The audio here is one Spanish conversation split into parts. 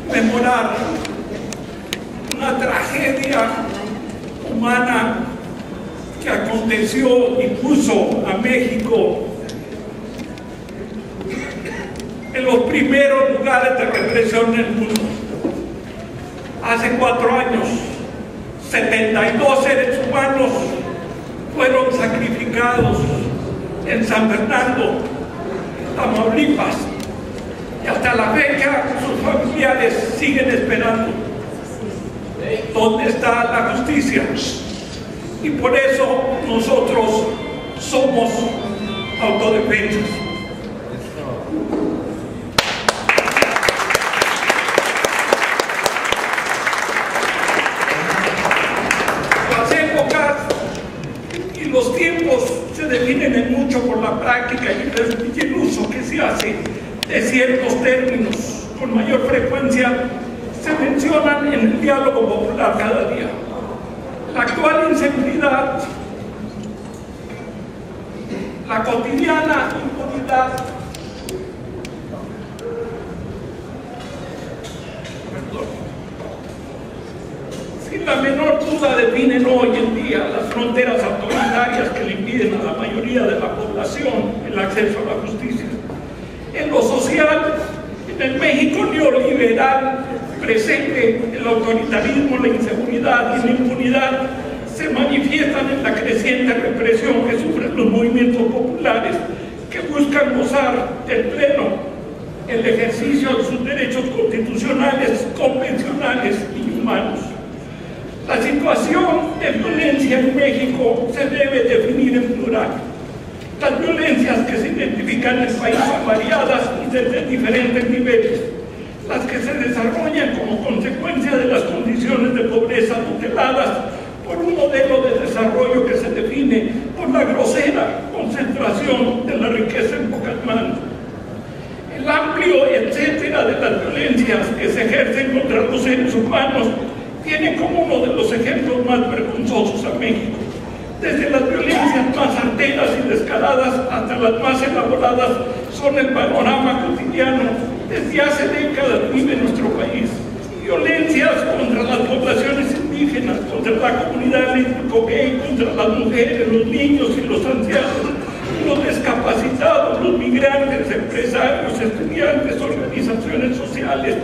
conmemorar una tragedia humana que aconteció y puso a México en los primeros lugares de represión en el mundo. Hace 4 años, 72 seres humanos fueron sacrificados en San Fernando, Tamaulipas, y hasta la fecha sus familiares siguen esperando. ¿Dónde está la justicia? Y por eso nosotros somos autodefensas. Las épocas y los tiempos se definen en mucho por la práctica y el uso que se hace de ciertos términos. Con mayor frecuencia se mencionan en el diálogo popular cada día. La actual inseguridad, la cotidiana impunidad, sin la menor duda definen hoy en día las fronteras autoritarias que le impiden a la mayoría de la población el acceso a la justicia. En lo social, en el México neoliberal presente, el autoritarismo, la inseguridad y la impunidad se manifiestan en la creciente represión que sufren los movimientos populares que buscan gozar del pleno el ejercicio de sus derechos constitucionales, convencionales y humanos. La situación de violencia en México se debe definir en plural. Las violencias que se identifican en el país son variadas y desde diferentes niveles. Las que se desarrollan como consecuencia de las condiciones de pobreza tuteladas por un modelo de desarrollo que se define por la grosera concentración de la riqueza en pocas manos. El amplio etcétera de las violencias que se ejercen contra los seres humanos tiene como uno de los ejemplos más vergonzosos a México. Desde las violencias más arteras y descaradas hasta las más elaboradas son el panorama cotidiano desde hace décadas vive nuestro país. Violencias contra las poblaciones indígenas, contra la comunidad lésbico-gay, contra las mujeres, los niños y los ancianos, los discapacitados, los migrantes, empresarios, estudiantes, organizaciones sociales,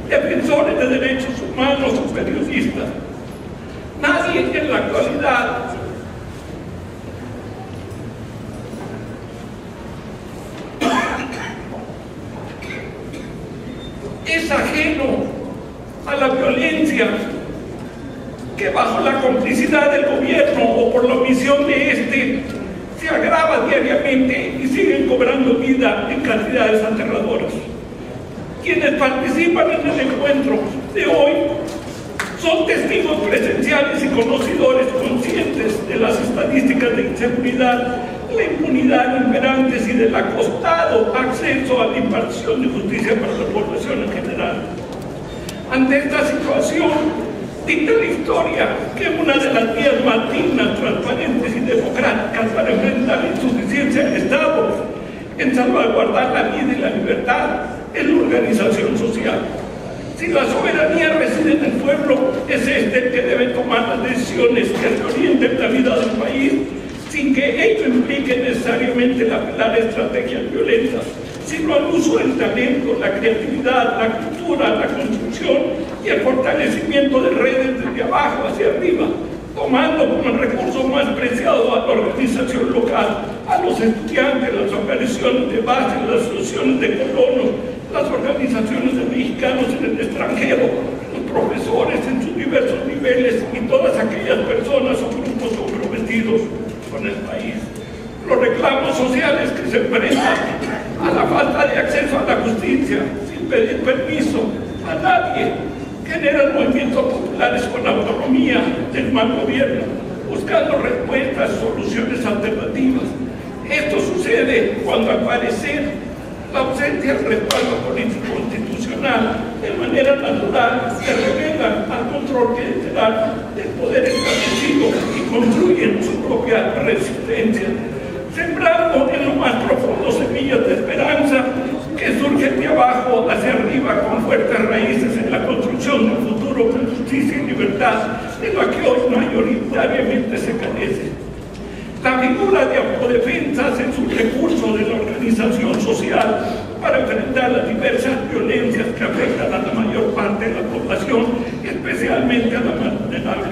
defensores de derechos humanos o periodistas. Nadie en la actualidad es ajeno a la violencia que bajo la complicidad del gobierno o por la omisión de este se agrava diariamente y siguen cobrando vida en cantidades aterradoras. Quienes participan en el encuentro de hoy son testigos presenciales y conocedores conscientes de las estadísticas de inseguridad, la impunidad imperantes y del acostado acceso a la impartición de justicia para la población en general. Ante esta situación, dicta la historia que una de las vías más dignas, transparentes y democráticas para enfrentar la insuficiencia del Estado en salvaguardar la vida y la libertad es la organización social. Si la soberanía reside en el pueblo, es este el que debe tomar las decisiones que reorienten la vida del país, sin que ello implique necesariamente la estrategias violentas, sino al uso del talento, la creatividad, la cultura, la construcción y el fortalecimiento de redes desde abajo hacia arriba, tomando como el recurso más preciado a la organización local, a los estudiantes, las organizaciones de base, las asociaciones de colonos, las organizaciones de mexicanos en el extranjero, los profesores en sus diversos niveles y todas aquellas personas o grupos comprometidos con el país. Los reclamos sociales que se enfrentan a la falta de acceso a la justicia sin pedir permiso a nadie generan movimientos populares con autonomía del mal gobierno, buscando respuestas, soluciones alternativas. Esto sucede cuando al parecer la ausencia del respaldo político constitucional de manera natural se revela al control clientelar del poder establecido y construyen su propia resistencia, sembrando en lo más profundo semillas de esperanza que surgen de abajo hacia arriba con fuertes raíces en la construcción de un futuro con justicia y libertad, de la que hoy mayoritariamente se carece. La figura de autodefensas es un recurso de la organización social para enfrentar las diversas violencias que afectan a la mayor parte de la población, especialmente a la más vulnerable.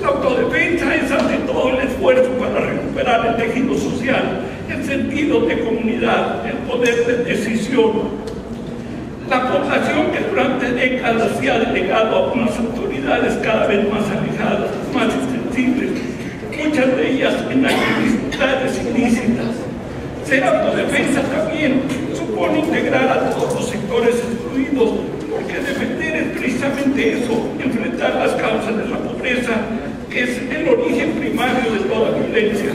La autodefensa es ante todo el esfuerzo para recuperar el tejido social, el sentido de comunidad, el poder de decisión. La población que durante décadas se ha delegado a unas autoridades cada vez más alejadas, más insensibles, muchas de ellas en actividades ilícitas. Ser autodefensa también supone integrar a todos los sectores excluidos, porque defender es precisamente eso, enfrentar las causas de la pobreza, que es el origen primario de toda violencia.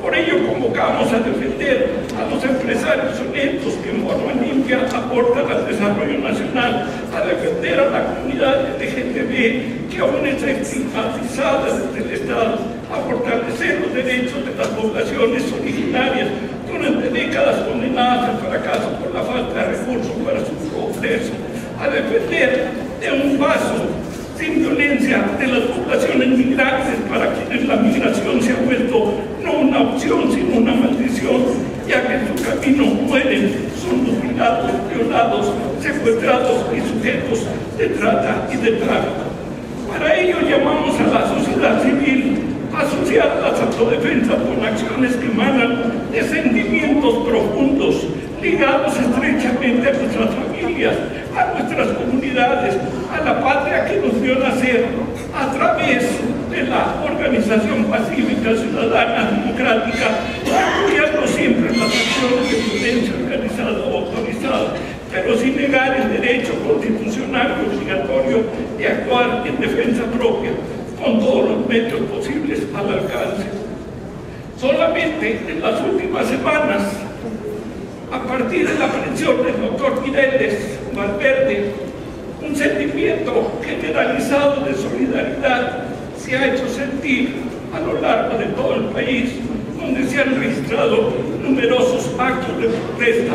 Por ello convocamos a defender a los empresarios honestos que en forma limpia aportan al desarrollo nacional, a defender a la comunidad LGTB que aún está estigmatizada desde el Estado, a fortalecer los derechos de las poblaciones originarias durante décadas condenadas al fracaso por la falta de recursos para su progreso, a defender de un paso sin violencia de las poblaciones migrantes para quienes la migración se ha vuelto no una opción sino una maldición, ya que en su camino mueren, son mutilados, violados, secuestrados y sujetos de trata y de tráfico. Para ello llamamos a la sociedad civil a asociar las autodefensas con acciones que emanan de sentimientos profundos, ligados estrechamente a nuestras familias, a nuestras comunidades, a la patria que nos vio nacer, a través de la organización pacífica, ciudadana, democrática, apoyando siempre las acciones de violencia organizada o autorizada, pero sin negar el derecho constitucional y obligatorio de actuar en defensa propia, con todos los medios posibles al alcance. Solamente en las últimas semanas, a partir de la aprehensión del doctor Mireles Valverde, un sentimiento generalizado de solidaridad se ha hecho sentir a lo largo de todo el país, donde se han registrado numerosos actos de protesta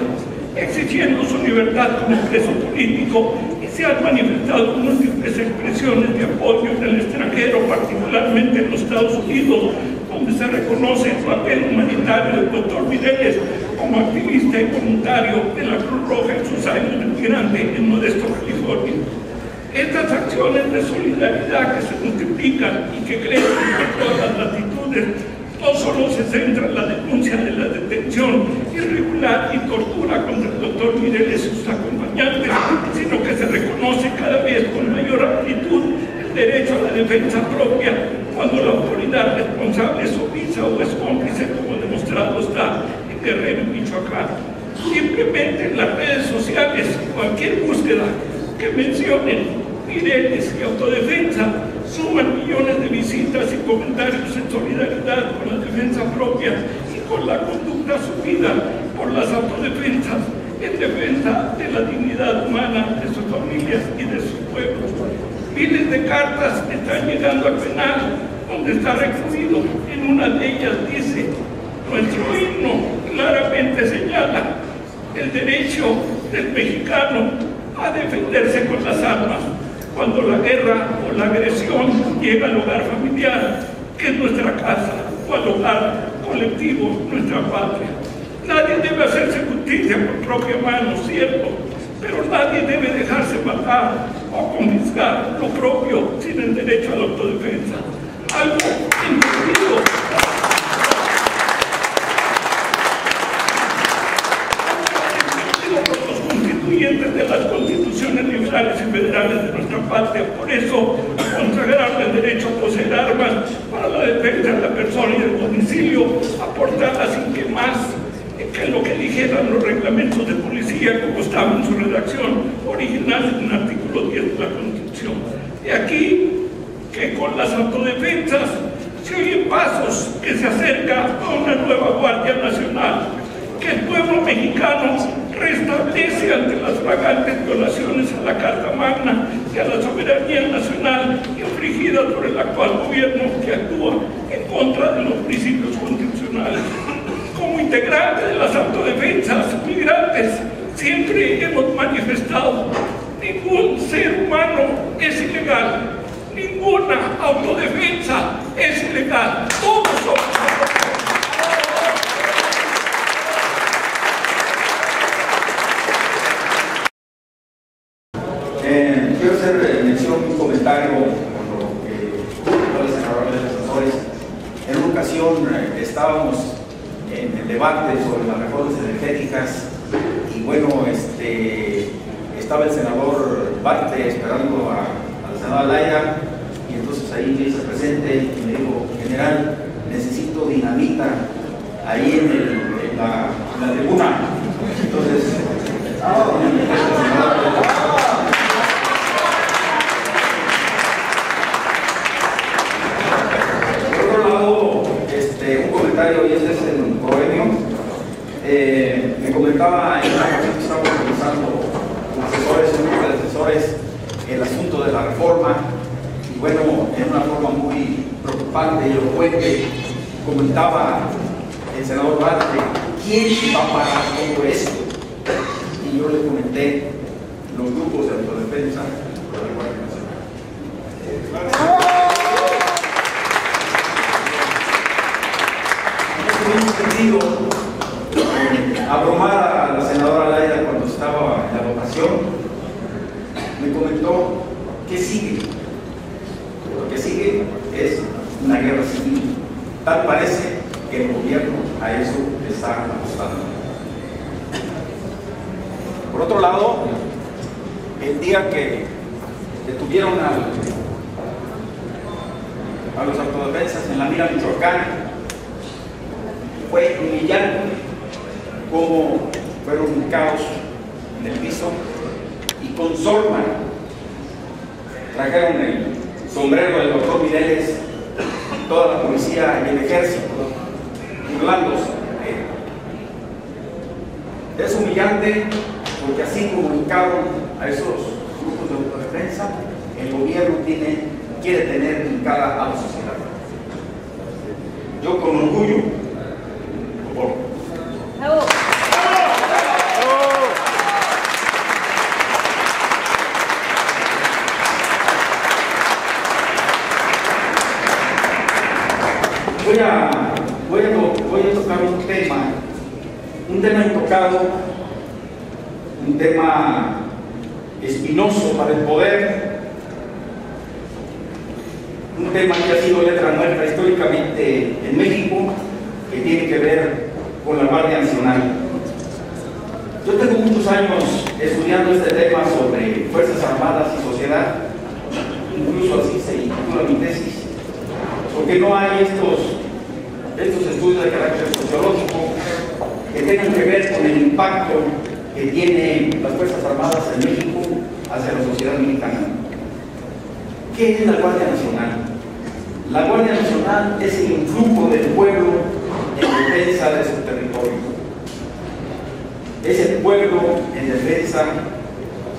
exigiendo su libertad como preso político, y se han manifestado múltiples expresiones de apoyo en el extranjero, particularmente en los Estados Unidos, donde se reconoce el papel humanitario del doctor Mireles como activista y voluntario de la Cruz Roja en sus años de migrante en Modesto, California. Estas acciones de solidaridad que se multiplican y que crecen por todas las latitudes no solo se centra en la denuncia de la detención irregular y tortura contra el doctor Mireles y sus acompañantes, sino que se reconoce cada vez con mayor amplitud el derecho a la defensa propia cuando la autoridad responsable es omisa o es cómplice, como demostrado está en Guerrero y Michoacán. Simplemente en las redes sociales, cualquier búsqueda que mencionen Mireles y autodefensa suman millones de visitas y comentarios en solidaridad con la defensa propia y con la conducta asumida por las autodefensas en defensa de la dignidad humana de sus familias y de sus pueblos. Miles de cartas están llegando al penal, donde está recluido. En una de ellas dice: nuestro himno claramente señala el derecho del mexicano a defenderse con las armas cuando la guerra o la agresión llega al hogar familiar, que es nuestra casa, o al hogar colectivo, nuestra patria. Nadie debe hacerse justicia por propia mano, cierto, pero nadie debe dejarse matar o confiscar lo propio sin el derecho a la autodefensa. Algo indebido. De las constituciones liberales y federales de nuestra patria. Por eso consagraron el derecho a poseer armas para la defensa de la persona y del domicilio, aportarla sin que más que lo que dijeran los reglamentos de policía, como estaba en su redacción original en el artículo 10 de la Constitución. De aquí que con las autodefensas se oyen pasos que se acerca a una nueva Guardia Nacional, que el pueblo mexicano restablece ante las flagrantes violaciones a la Carta Magna y a la soberanía nacional infligida por el actual gobierno, que actúa en contra de los principios constitucionales. Como integrante de las autodefensas migrantes, siempre hemos manifestado: ningún ser humano es ilegal, ninguna autodefensa es ilegal, todos somos. Quiero hacer mención un comentario con lo que dijo el senador de los asesores. En una ocasión estábamos en el debate sobre las reformas energéticas y bueno, estaba el senador Barte esperando a la senadora Laira, y entonces ahí me hice presente y me dijo: general, necesito dinamita ahí en la tribuna. Entonces, un comentario, y este es en Proemio. Me comentaba en una ocasión que estábamos revisando un grupo de asesores, el asunto de la reforma, y bueno, en una forma muy preocupante y elocuente comentaba el senador Barte: ¿quién va a parar todo esto? Y yo le comenté: los grupos de autodefensa de la Guardia Nacional. En ese sentido, abrumar a la senadora Laira cuando estaba en la votación, me comentó: ¿qué sigue? Lo que sigue es una guerra civil. Tal parece que el gobierno a eso está apostando. Por otro lado, el día que detuvieron a los autodefensas en la Mira Michoacán, fue humillante cómo fueron ubicados en el piso y con sorna trajeron el sombrero del doctor Mireles, toda la policía y el ejército burlándose de él. Es humillante porque así como ubicaron a esos grupos de autodefensa, el gobierno quiere tener ubicada a la sociedad. Yo con orgullo voy a tocar un tema intocado, un tema espinoso para el poder, un tema que ha sido letra muerta históricamente en México, que tiene que ver con la Guardia Nacional. Yo tengo muchos años estudiando este tema sobre Fuerzas Armadas y sociedad, incluso así se titula mi tesis, porque no hay estos estudios de carácter sociológico que tengan que ver con el impacto que tienen las Fuerzas Armadas en México hacia la sociedad mexicana. ¿Qué es la Guardia Nacional? La Guardia Nacional es el influjo del pueblo en defensa de su territorio. Es el pueblo en defensa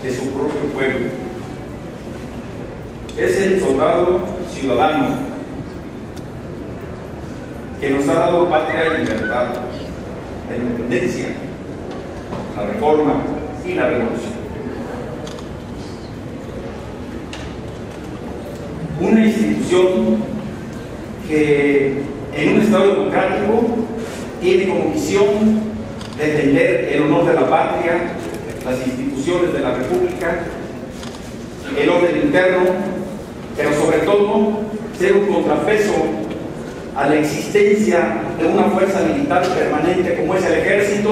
de su propio pueblo. Es el soldado ciudadano que nos ha dado patria y libertad, la independencia, la reforma y la revolución. Una institución que en un Estado democrático tiene como misión defender el honor de la patria, las instituciones de la República, el orden interno, pero sobre todo ser un contrapeso a la existencia de una fuerza militar permanente como es el ejército,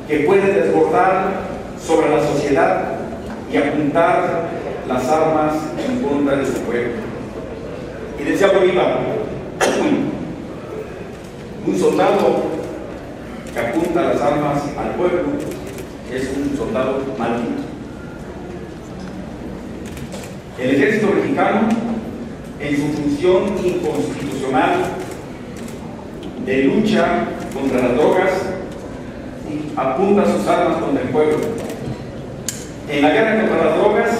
que puede desbordar sobre la sociedad y apuntar las armas en contra de su pueblo. Y decía Bolívar: un soldado que apunta las armas al pueblo es un soldado maldito. El ejército mexicano, en su función inconstitucional de lucha contra las drogas, apunta sus armas contra el pueblo. En la guerra contra las drogas,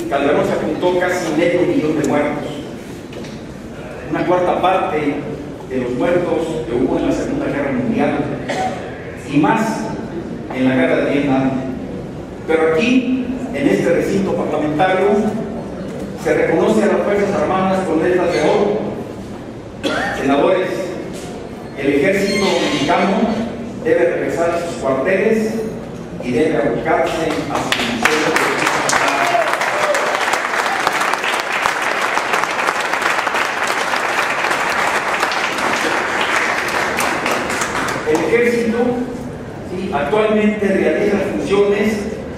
Calderón se apuntó casi 500,000 de muertos, una cuarta parte de los muertos que hubo en la Segunda Guerra Mundial, y más en la guerra de Vietnam. Pero aquí, en este recinto parlamentario, se reconoce a las Fuerzas Armadas con letras de oro. Senadores, el ejército mexicano debe regresar a sus cuarteles y debe abocarse a su función de el ejército actualmente realiza funciones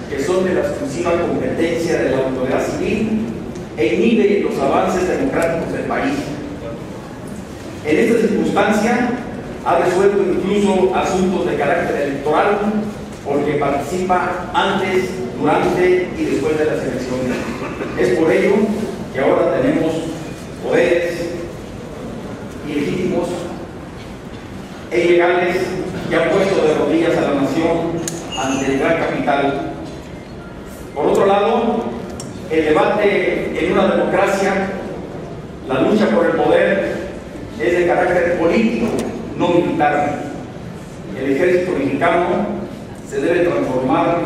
que son de la exclusiva competencia de la autoridad civil e inhibe los avances democráticos del país. En esta circunstancia ha resuelto incluso asuntos de carácter electoral porque participa antes, durante y después de las elecciones. Es por ello que ahora tenemos poderes ilegítimos e ilegales que han puesto de rodillas a la nación ante el gran capital. Por otro lado, el debate en una democracia, la lucha por el poder, es de carácter político, no militar. El ejército mexicano se debe transformar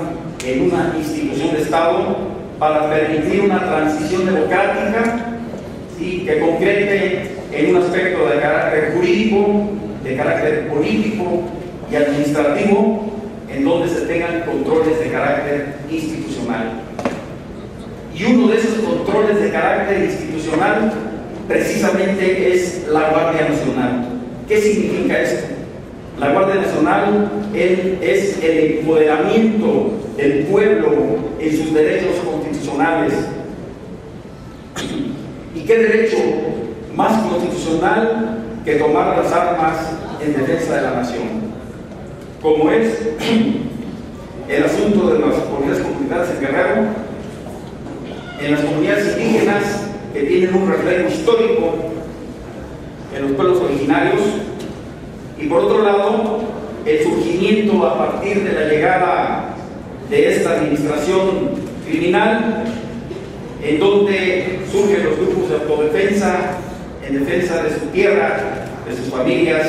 en una institución de Estado para permitir una transición democrática que concrete en un aspecto de carácter jurídico, de carácter político y administrativo, en donde se tengan controles de carácter institucional. Y uno de esos controles de carácter institucional precisamente es la Guardia Nacional. ¿Qué significa esto? La Guardia Nacional es el empoderamiento del pueblo en sus derechos constitucionales. ¿Y qué derecho más constitucional que tomar las armas en defensa de la nación? Como es el asunto de las comunidades comunitarias en Guerrero, en las comunidades indígenas que tienen un reflejo histórico en los pueblos originarios, y por otro lado, el surgimiento a partir de la llegada de esta administración criminal, en donde surgen los grupos de autodefensa en defensa de su tierra, de sus familias,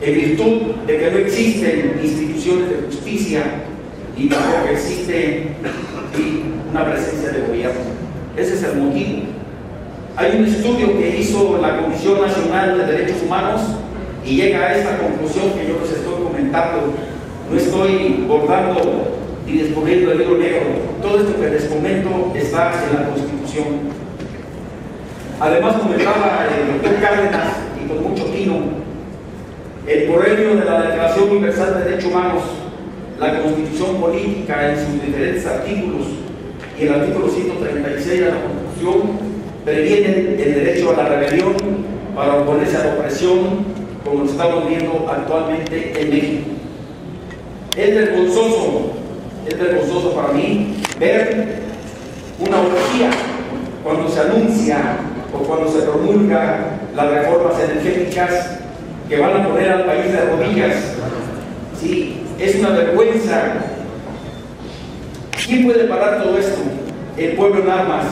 en virtud de que no existen instituciones de justicia y tampoco existe una presencia de gobierno. Ese es el motivo. Hay un estudio que hizo la Comisión Nacional de Derechos Humanos y llega a esta conclusión que yo les estoy comentando. No estoy bordando ni descubriendo el hilo negro. Todo esto que les comento está en la Constitución. Además, comentaba el doctor Cárdenas, y con mucho tino, el proemio de la Declaración Universal de Derechos Humanos, la Constitución Política en sus diferentes artículos y el artículo 136 de la Constitución previenen el derecho a la rebelión para oponerse a la opresión, como lo estamos viendo actualmente en México. Es vergonzoso para mí ver una orgía cuando se anuncia o cuando se promulga las reformas energéticas que van a poner al país de rodillas. Sí, es una vergüenza. ¿Quién puede parar todo esto? El pueblo en armas.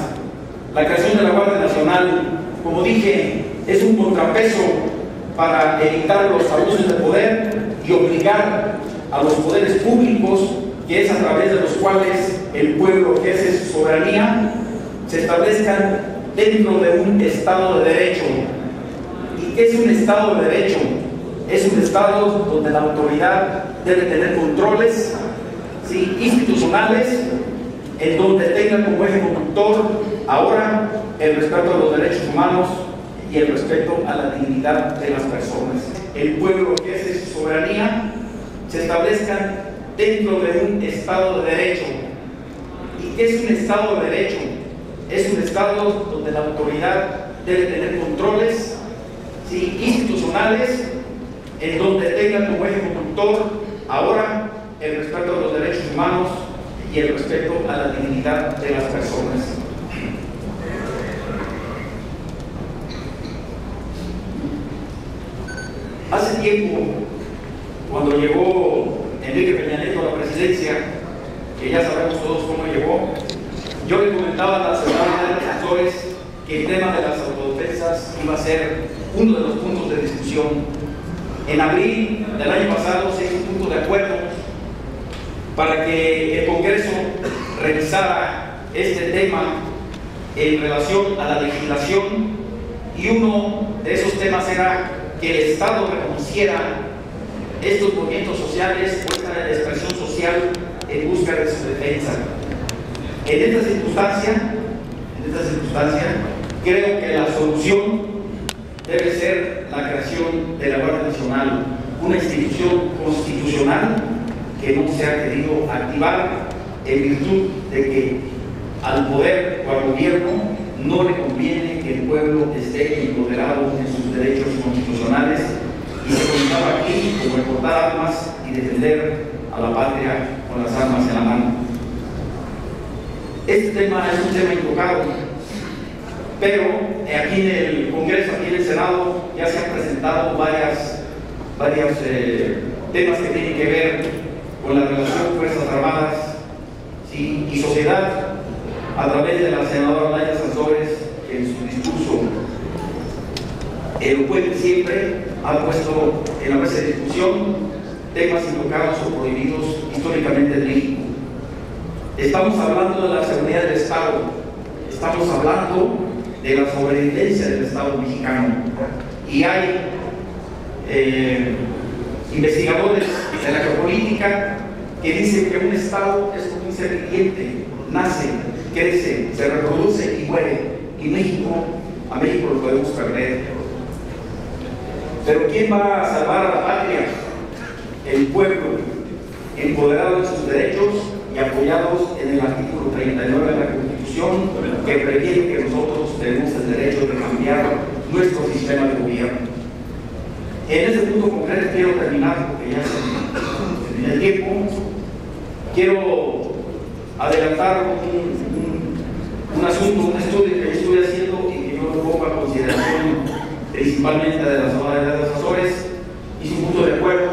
La creación de la Guardia Nacional, como dije, es un contrapeso para evitar los abusos de poder y obligar a los poderes públicos, que es a través de los cuales el pueblo ejerce su soberanía, se establezcan dentro de un Estado de Derecho. ¿Y qué es un Estado de Derecho? Es un Estado donde la autoridad debe tener controles institucionales, en donde tenga como eje conductor ahora el respeto a los derechos humanos y el respeto a la dignidad de las personas. El pueblo que ejerce su soberanía se establezcan dentro de un Estado de Derecho. ¿Y qué es un Estado de Derecho? Es un Estado donde la autoridad debe tener controles institucionales, en donde tenga como eje conductor ahora el respeto a los derechos humanos y el respeto a la dignidad de las personas. Hace tiempo, cuando llegó Enrique Peña Nieto a la presidencia, que ya sabemos todos cómo llegó, yo le comentaba a la semana de los actores que el tema de las autodefensas iba a ser uno de los puntos de discusión. En abril del año pasado se hizo un punto de acuerdo para que el Congreso revisara este tema en relación a la legislación, y uno de esos temas era que el Estado reconociera estos movimientos sociales o esta expresión social en busca de su defensa. En esta circunstancia, creo que la solución debe ser la creación de la Guardia Nacional, una institución constitucional que no se ha querido activar en virtud de que al poder o al gobierno no le conviene que el pueblo esté empoderado en sus derechos constitucionales y se contaba aquí como portar armas y defender a la patria con las armas en la mano. Este tema es un tema intocado, pero aquí en el Congreso, aquí en el Senado, ya se han presentado varios temas que tienen que ver con la relación Fuerzas Armadas, ¿sí?, y sociedad, a través de la senadora Laia Sansores, que en su discurso elocuente siempre ha puesto en la mesa de discusión temas intocados o prohibidos históricamente en México. Estamos hablando de la seguridad del Estado, estamos hablando de la sobrevivencia del Estado mexicano, y hay investigadores de la geopolítica que dicen que un Estado es como un ser viviente, nace, crece, se reproduce y muere, y a México lo podemos perder. Pero ¿quién va a salvar a la patria? El pueblo, empoderado en sus derechos y apoyados en el artículo 39 de la Constitución, que previene que nosotros tenemos el derecho de cambiar nuestro sistema de gobierno. En ese punto concreto quiero terminar, porque ya se termina el tiempo. Quiero adelantar un asunto, un estudio que yo estoy haciendo y que yo lo pongo a consideración principalmente de las Azores. Hice un punto de acuerdo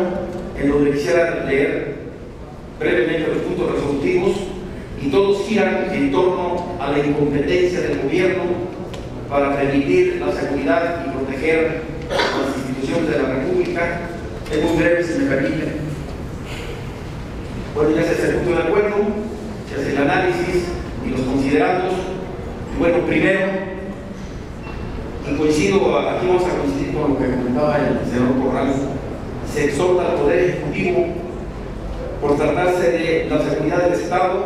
en donde quisiera leer brevemente los puntos resolutivos, y todos giran en torno a la incompetencia del gobierno para permitir la seguridad y proteger las instituciones de la República. Es muy breve, si me permiten. Bueno, ya se hace el punto de acuerdo, se hace el análisis y los considerados. Y bueno, primero, y coincido, aquí vamos a coincidir con lo que comentaba el senador Corral, se exhorta al Poder Ejecutivo, por tratarse de la seguridad del Estado,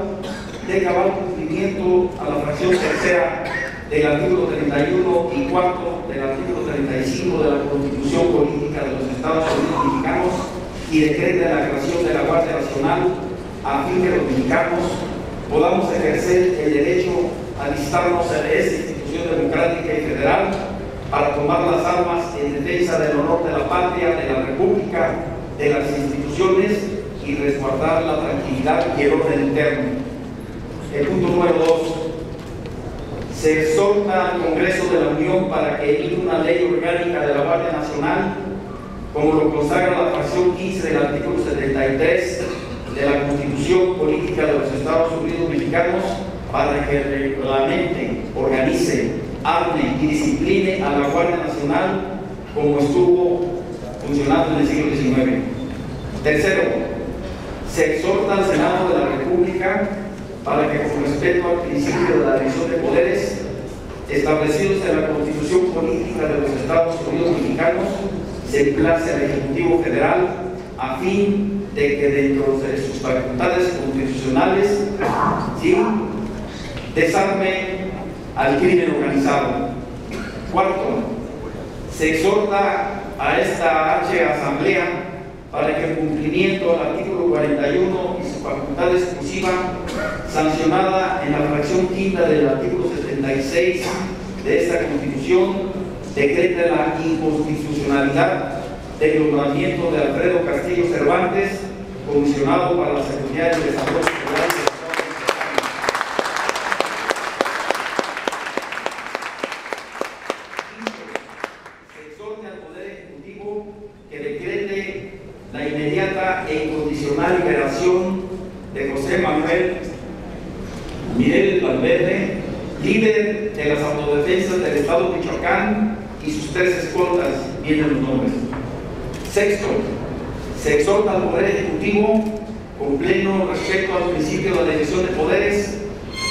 de cabal cumplimiento a la fracción tercera del artículo 31 y cuarto del artículo 35 de la Constitución Política de los Estados Unidos Mexicanos, y decreta la creación de la Guardia Nacional a fin que los mexicanos podamos ejercer el derecho a alistarnos en esa institución democrática y federal para tomar las armas en defensa del honor de la patria, de la República, de las instituciones, y resguardar la tranquilidad y el orden interno. El punto número 2. Se exhorta al Congreso de la Unión para que emita una ley orgánica de la Guardia Nacional, como lo consagra la fracción 15 del artículo 73 de la Constitución Política de los Estados Unidos Mexicanos, para que reglamente, organice, arme y discipline a la Guardia Nacional como estuvo funcionando en el siglo XIX. Tercero, se exhorta al Senado de la República para que, con respeto al principio de la división de poderes establecidos en la Constitución Política de los Estados Unidos Mexicanos, se emplace al Ejecutivo Federal a fin de que, dentro de sus facultades constitucionales, ¿sí?, desarme al crimen organizado. Cuarto, se exhorta a esta Asamblea para que, en cumplimiento al artículo 41 y su facultad exclusiva, sancionada en la fracción quinta del artículo 76 de esta Constitución, decrete la inconstitucionalidad del nombramiento de Alfredo Castillo Cervantes, comisionado para la seguridad y el desarrollo social del Estado mexicano. Se exhorta al Poder Ejecutivo que decrete la inmediata e incondicional liberación de José Manuel Mireles Valverde, líder de las autodefensas del Estado de Michoacán, y sus 3 escoltas, vienen los nombres. Sexto, se exhorta al Poder Ejecutivo con pleno respeto al principio de la división de poderes,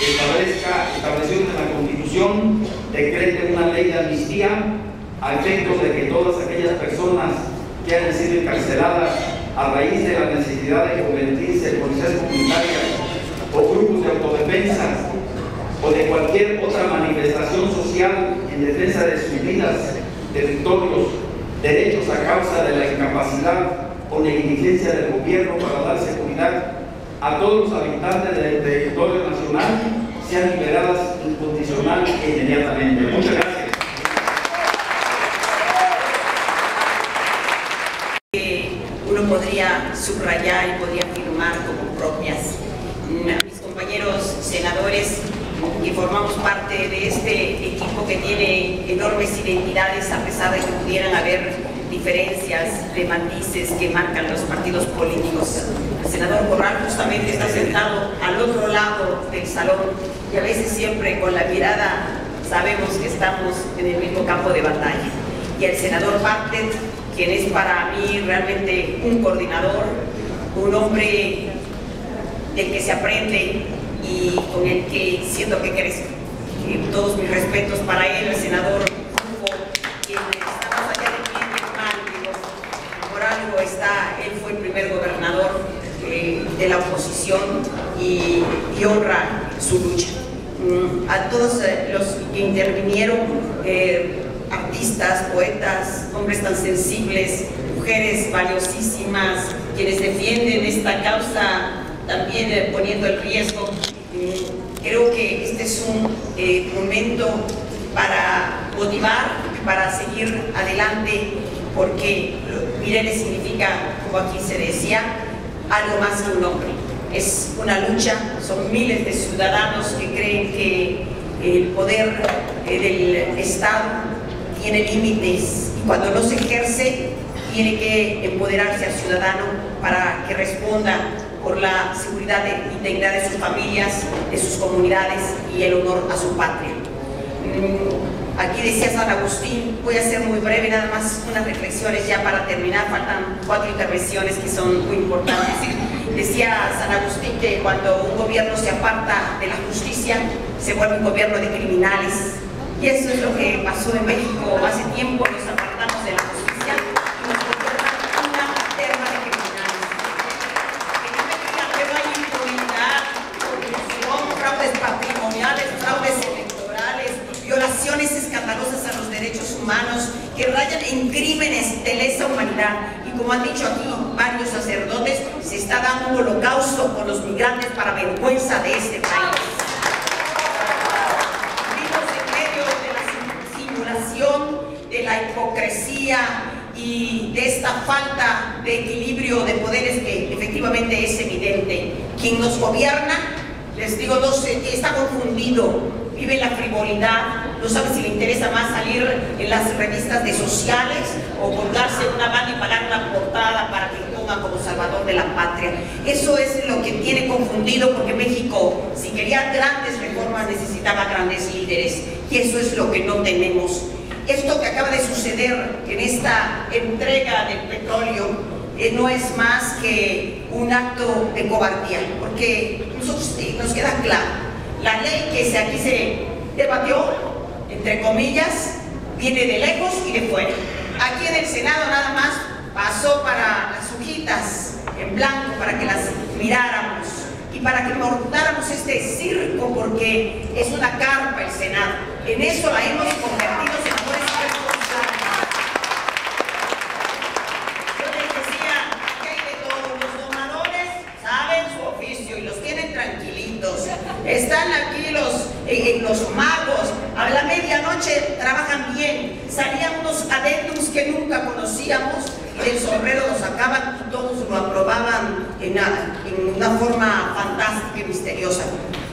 establecido en la Constitución, decrete una ley de amnistía a efectos de que todas aquellas personas que hayan sido encarceladas a raíz de la necesidad de convertirse en policías comunitarias o grupos de autodefensa o de cualquier otra manifestación social en defensa de sus vidas, territorios, derechos a causa de la incapacidad o negligencia del gobierno para dar seguridad a todos los habitantes del territorio nacional, sean liberadas incondicional e inmediatamente. Muchas gracias. Uno podría subrayar y podría afirmar como propias. Mis compañeros senadores que formamos parte de este equipo que tiene enormes identidades, a pesar de que pudieran haber diferencias de matices que marcan los partidos políticos. El senador Corral justamente está sentado al otro lado del salón y a veces siempre con la mirada sabemos que estamos en el mismo campo de batalla. Y el senador Bartlett, quien es para mí realmente un coordinador, un hombre del que se aprende y con el que siento que crece. Todos mis respetos para él, el senador Rufo, quien está más allá de bien y de mal, digo, por algo está, él fue el primer gobernador de la oposición y honra su lucha. A todos los que intervinieron, artistas, poetas, hombres tan sensibles, mujeres valiosísimas, quienes defienden esta causa también poniendo el riesgo. Creo que este es un momento para motivar, para seguir adelante, porque Mirele significa, como aquí se decía, algo más que un nombre. Es una lucha, son miles de ciudadanos que creen que el poder del Estado tiene límites y cuando no se ejerce tiene que empoderarse al ciudadano para que responda por la seguridad e integridad de sus familias, de sus comunidades y el honor a su patria. Aquí decía San Agustín, voy a ser muy breve, nada más unas reflexiones ya para terminar, faltan 4 intervenciones que son muy importantes. Decía San Agustín que cuando un gobierno se aparta de la justicia, se vuelve un gobierno de criminales. Y eso es lo que pasó en México hace tiempo, nos apartamos de la justicia y nos gobiernan una terna de criminales. Que no me digan que no hay impunidad, corrupción, fraudes patrimoniales, fraudes electorales, violaciones escandalosas a los derechos humanos que rayan en crímenes de lesa humanidad. Y como han dicho aquí varios sacerdotes, se está dando un holocausto con los migrantes para vergüenza de este país. De la hipocresía y de esta falta de equilibrio de poderes que efectivamente es evidente. Quien nos gobierna, les digo, está confundido, vive la frivolidad, no sabe si le interesa más salir en las revistas de sociales o colgarse una banda y pagar una portada para que lo pongan como salvador de la patria. Eso es lo que tiene confundido, porque México, si quería grandes reformas, necesitaba grandes líderes, y eso es lo que no tenemos. Esto que acaba de suceder en esta entrega del petróleo no es más que un acto de cobardía, porque nosotros nos queda claro, la ley que aquí se debatió, entre comillas, viene de lejos y de fuera. Aquí en el Senado nada más pasó para las hojitas en blanco, para que las miráramos y para que montáramos este circo, porque es una carpa el Senado. En eso la hemos convertido, senadores responsables. Yo les decía que hay de todos, los domadores saben su oficio y los tienen tranquilitos. Están aquí los magos, a la medianoche trabajan bien, salían unos adendums que nunca conocíamos y del sombrero lo sacaban y todos lo aprobaban en una forma fantástica y misteriosa.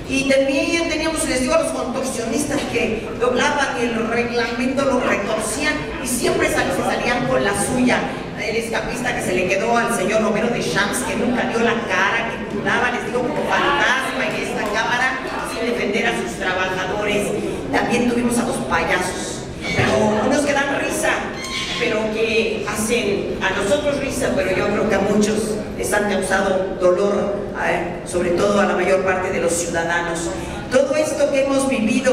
Y también teníamos, les digo, a los contorsionistas que doblaban el reglamento, lo retorcían y siempre se salían con la suya. El escapista que se le quedó al señor Romero de Champs, que nunca dio la cara, que pulaba, les digo, como fantasma en esta cámara, sin defender a sus trabajadores. También tuvimos a los payasos, pero unos que dan risa, pero que hacen a nosotros risa, pero yo creo que a muchos les han causado dolor, sobre todo a la mayor parte de los ciudadanos. Todo esto que hemos vivido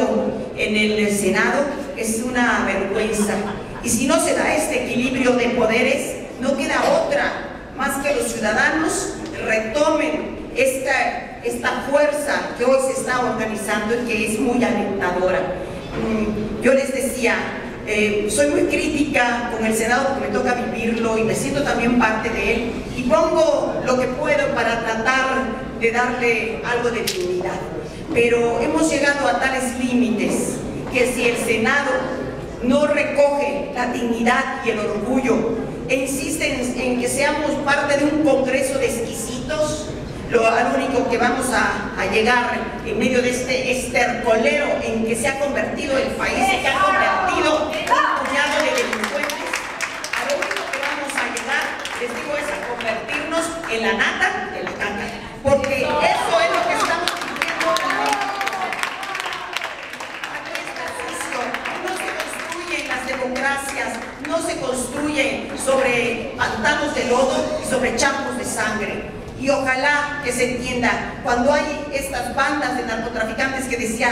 en el Senado es una vergüenza, y si no se da este equilibrio de poderes, no queda otra más que los ciudadanos retomen esta fuerza que hoy se está organizando y que es muy alentadora. Yo les decía, soy muy crítica con el Senado porque me toca vivirlo y me siento también parte de él, y pongo lo que puedo para tratar de darle algo de dignidad, pero hemos llegado a tales límites que si el Senado no recoge la dignidad y el orgullo e insiste en que seamos parte de un congreso de exquisitos, al único que vamos a llegar en medio de este estercolero en que se ha convertido el país, que ha convertido un puñado de delincuentes, a lo único que vamos a llegar, les digo, es a convertirnos en la nata de la caca, porque eso es lo que estamos viviendo. Aquí está sucio. No se construyen las democracias, no se construyen sobre pantanos de lodo y sobre champos de sangre. Y ojalá que se entienda, cuando hay estas bandas de narcotraficantes que decía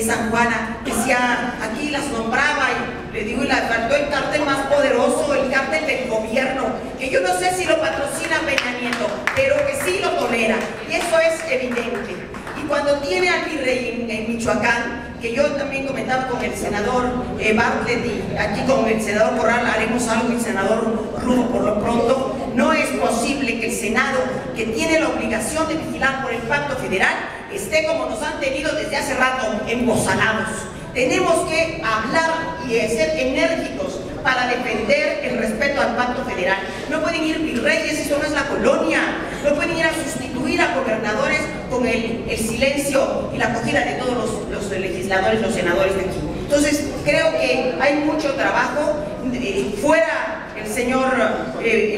San Juana, decía, aquí las nombraba, y le digo, y le faltó el cártel más poderoso, el cártel del gobierno, que yo no sé si lo patrocina Peña Nieto, pero que sí lo tolera, y eso es evidente. Y cuando tiene al virrey en Michoacán, que yo también comentaba con el senador Bartlett, y aquí con el senador Corral haremos algo, el senador Rudo por lo pronto, no es posible que el Senado, que tiene la obligación de vigilar por el pacto federal, esté como nos han tenido desde hace rato, embozalados. Tenemos que hablar y ser enérgicos para defender el respeto al pacto federal. No pueden ir virreyes, eso no es la colonia. No pueden ir a sustituir a gobernadores con el silencio y la acogida de todos los legisladores, los senadores de aquí. Entonces, creo que hay mucho trabajo, fuera el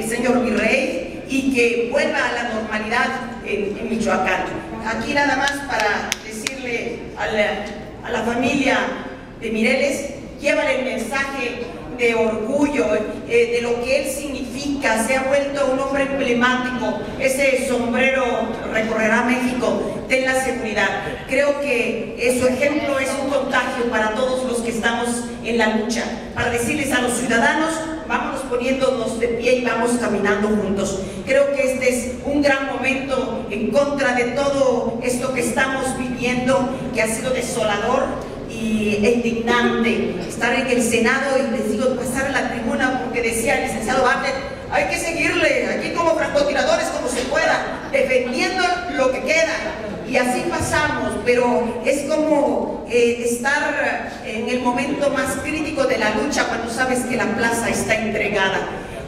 señor virrey, y que vuelva a la normalidad en Michoacán. Aquí nada más para decirle a la familia de Mireles, llévale el mensaje de orgullo, de lo que él significa. Se ha vuelto un hombre emblemático, ese sombrero recorrerá México, ten la seguridad. Creo que su ejemplo es un contagio para todos los que estamos en la lucha, para decirles a los ciudadanos, vámonos poniéndonos de pie y vamos caminando juntos. Creo que este es un gran momento en contra de todo esto que estamos viviendo, que ha sido desolador e indignante. Estar en el Senado y les digo, pasar a la tribuna, porque decía el licenciado Bartlett, hay que seguirle aquí como francotiradores como se pueda, defendiendo lo que queda. Y así pasamos, pero es como estar en el momento más crítico de la lucha cuando sabes que la plaza está entregada.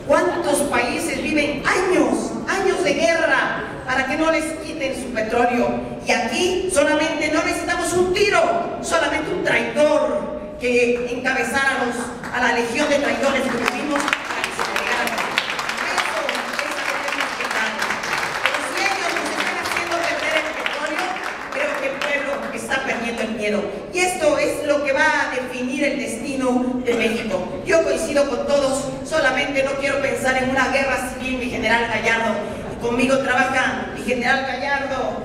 ¿Cuántos países viven años de guerra para que no les quiten su petróleo? Y aquí solamente no necesitamos un tiro, solamente un traidor que encabezara a la legión de traidores que tuvimos para que se entregaran. Eso es lo que tenemos que dar. Pero si ellos nos están haciendo perder el petróleo, creo que el pueblo está perdiendo el miedo. Y esto es lo que va a definir el destino de México. Yo coincido con todos, solamente no quiero pensar en una guerra civil, mi general Gallardo. Conmigo trabaja mi general Gallardo,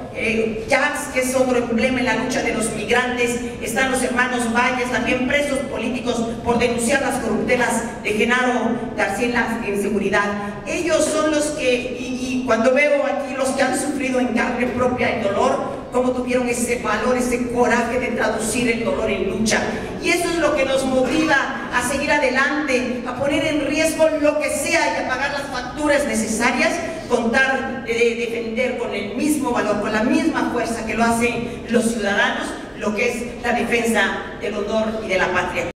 Jax, que es otro emblema en la lucha de los migrantes. Están los hermanos Valles, también presos políticos por denunciar las corruptelas de Genaro García en seguridad. Ellos son los que, y cuando veo aquí los que han sufrido en carne propia el dolor, cómo tuvieron ese valor, ese coraje de traducir el dolor en lucha. Y eso es lo que nos motiva a seguir adelante, a poner en riesgo lo que sea y a pagar las facturas necesarias, contar de defender con el mismo valor, con la misma fuerza que lo hacen los ciudadanos, lo que es la defensa del honor y de la patria.